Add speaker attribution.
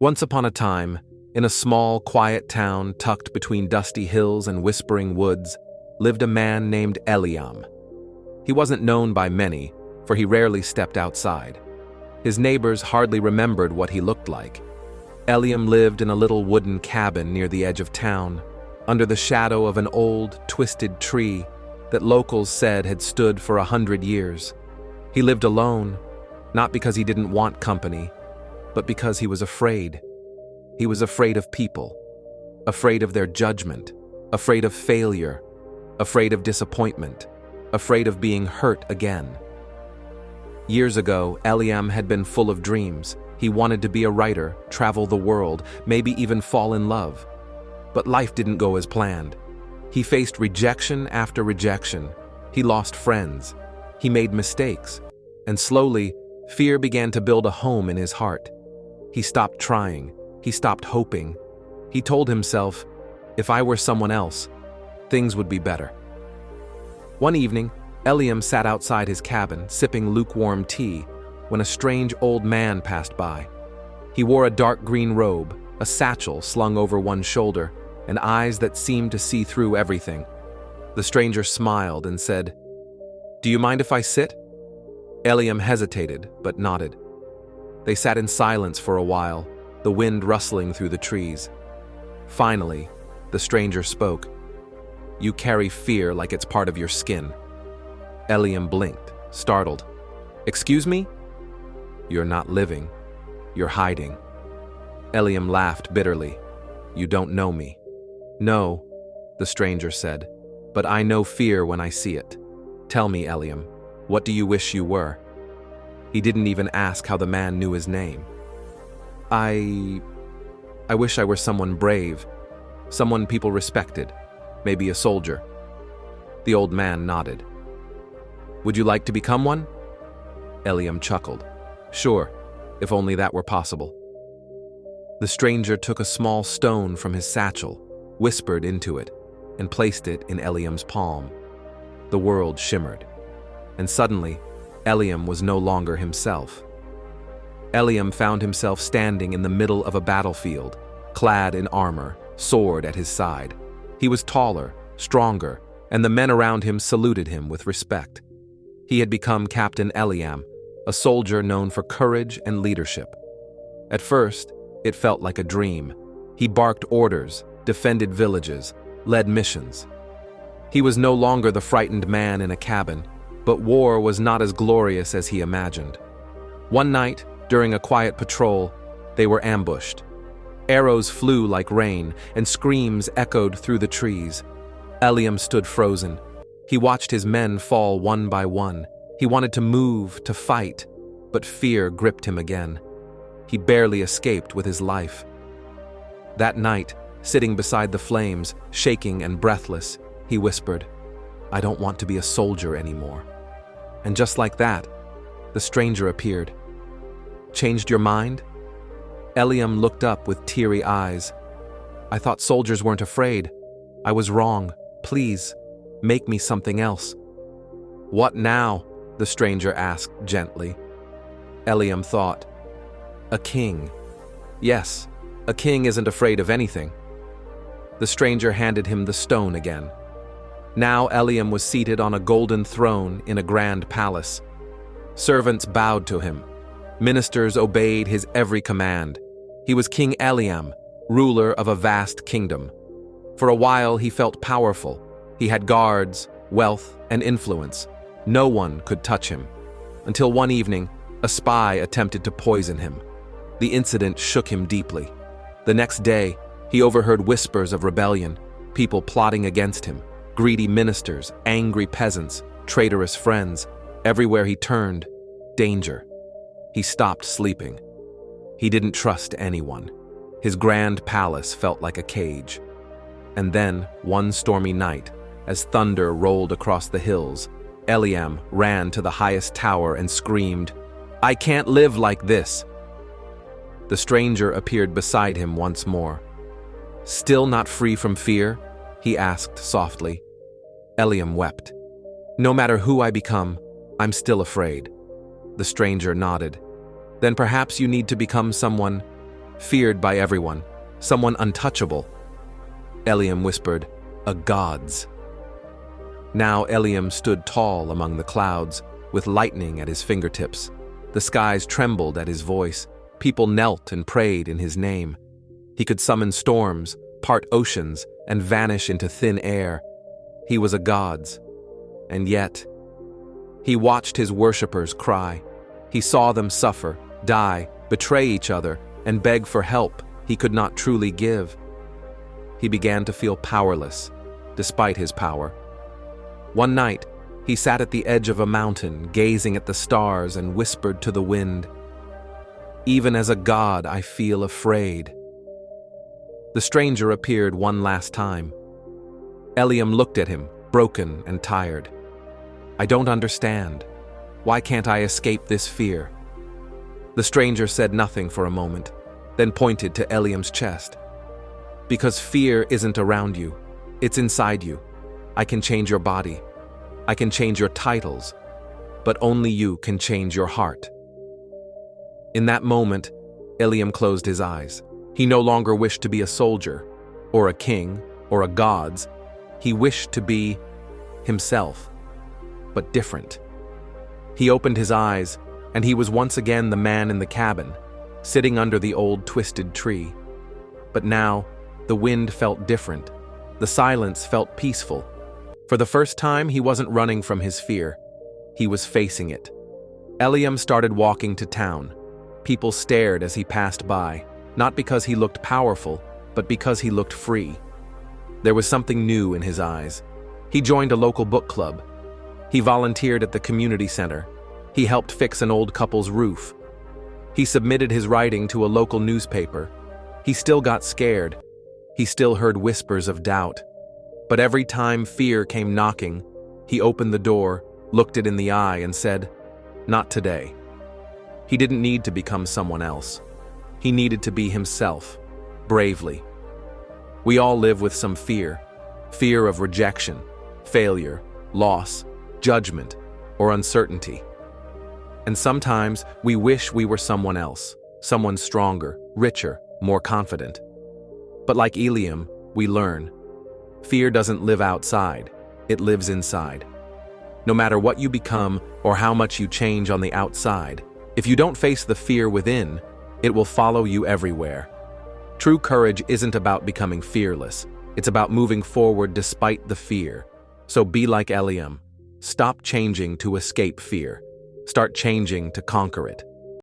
Speaker 1: Once upon a time, in a small, quiet town tucked between dusty hills and whispering woods, lived a man named Eliam. He wasn't known by many, for he rarely stepped outside. His neighbors hardly remembered what he looked like. Eliam lived in a little wooden cabin near the edge of town, under the shadow of an old, twisted tree that locals said had stood for 100 years. He lived alone, not because he didn't want company, but because he was afraid. He was afraid of people, afraid of their judgment, afraid of failure, afraid of disappointment, afraid of being hurt again. Years ago, Eliam had been full of dreams. He wanted to be a writer, travel the world, maybe even fall in love. But life didn't go as planned. He faced rejection after rejection. He lost friends. He made mistakes. And slowly, fear began to build a home in his heart. He stopped trying. He stopped hoping. He told himself, if I were someone else, things would be better. One evening, Eliam sat outside his cabin, sipping lukewarm tea, when a strange old man passed by. He wore a dark green robe, a satchel slung over one shoulder, and eyes that seemed to see through everything. The stranger smiled and said, "Do you mind if I sit?" Eliam hesitated, but nodded. They sat in silence for a while, the wind rustling through the trees. Finally, the stranger spoke. "You carry fear like it's part of your skin." Eliam blinked, startled. "Excuse me?" "You're not living. You're hiding." Eliam laughed bitterly. "You don't know me." "No," the stranger said, "but I know fear when I see it. Tell me, Eliam, what do you wish you were?" He didn't even ask how the man knew his name. I wish I were someone brave, someone people respected, maybe a soldier." The old man nodded. "Would you like to become one?" Eliam chuckled. "Sure, if only that were possible." The stranger took a small stone from his satchel, whispered into it, and placed it in Eliam's palm. The world shimmered, and suddenly, Eliam was no longer himself. Eliam found himself standing in the middle of a battlefield, clad in armor, sword at his side. He was taller, stronger, and the men around him saluted him with respect. He had become Captain Eliam, a soldier known for courage and leadership. At first, it felt like a dream. He barked orders, defended villages, led missions. He was no longer the frightened man in a cabin, but war was not as glorious as he imagined. One night, during a quiet patrol, they were ambushed. Arrows flew like rain, and screams echoed through the trees. Eliam stood frozen. He watched his men fall one by one. He wanted to move, to fight, but fear gripped him again. He barely escaped with his life. That night, sitting beside the flames, shaking and breathless, he whispered, "I don't want to be a soldier anymore." And just like that, the stranger appeared. "Changed your mind?" Eliam looked up with teary eyes. "I thought soldiers weren't afraid. I was wrong. Please, make me something else." "What now?" the stranger asked gently. Eliam thought. "A king. Yes, a king isn't afraid of anything." The stranger handed him the stone again. Now Eliam was seated on a golden throne in a grand palace. Servants bowed to him. Ministers obeyed his every command. He was King Eliam, ruler of a vast kingdom. For a while he felt powerful. He had guards, wealth, and influence. No one could touch him. Until one evening, a spy attempted to poison him. The incident shook him deeply. The next day, he overheard whispers of rebellion, people plotting against him, greedy ministers, angry peasants, traitorous friends. Everywhere he turned, danger. He stopped sleeping. He didn't trust anyone. His grand palace felt like a cage. And then, one stormy night, as thunder rolled across the hills, Eliam ran to the highest tower and screamed, "I can't live like this!" The stranger appeared beside him once more. "Still not free from fear?" he asked softly. Eliam wept. "No matter who I become, I'm still afraid." The stranger nodded. "Then perhaps you need to become someone feared by everyone, someone untouchable. Eliam whispered, "A god's." Now Eliam stood tall among the clouds, with lightning at his fingertips. The skies trembled at his voice. People knelt and prayed in his name. He could summon storms, part oceans, and vanish into thin air. He was a god's. And yet, he watched his worshippers cry. He saw them suffer, die, betray each other, and beg for help he could not truly give. He began to feel powerless, despite his power. One night, he sat at the edge of a mountain, gazing at the stars, and whispered to the wind, "Even as a god, I feel afraid." The stranger appeared one last time. Eliam looked at him, broken and tired. "I don't understand. Why can't I escape this fear?" The stranger said nothing for a moment, then pointed to Eliam's chest. "Because fear isn't around you. It's inside you. I can change your body. I can change your titles. But only you can change your heart." In that moment, Eliam closed his eyes. He no longer wished to be a soldier, or a king, or a god's. He wished to be himself, but different. He opened his eyes, and he was once again the man in the cabin, sitting under the old twisted tree. But now, the wind felt different. The silence felt peaceful. For the first time, he wasn't running from his fear. He was facing it. Eliam started walking to town. People stared as he passed by, not because he looked powerful, but because he looked free. There was something new in his eyes. He joined a local book club. He volunteered at the community center. He helped fix an old couple's roof. He submitted his writing to a local newspaper. He still got scared. He still heard whispers of doubt. But every time fear came knocking, he opened the door, looked it in the eye, and said, "Not today." He didn't need to become someone else. He needed to be himself, bravely. We all live with some fear. Fear of rejection, failure, loss, judgment, or uncertainty. And sometimes we wish we were someone else, someone stronger, richer, more confident. But like Eliam, we learn. Fear doesn't live outside, it lives inside. No matter what you become or how much you change on the outside, if you don't face the fear within, it will follow you everywhere. True courage isn't about becoming fearless. It's about moving forward despite the fear. So be like Eliam. Stop changing to escape fear. Start changing to conquer it.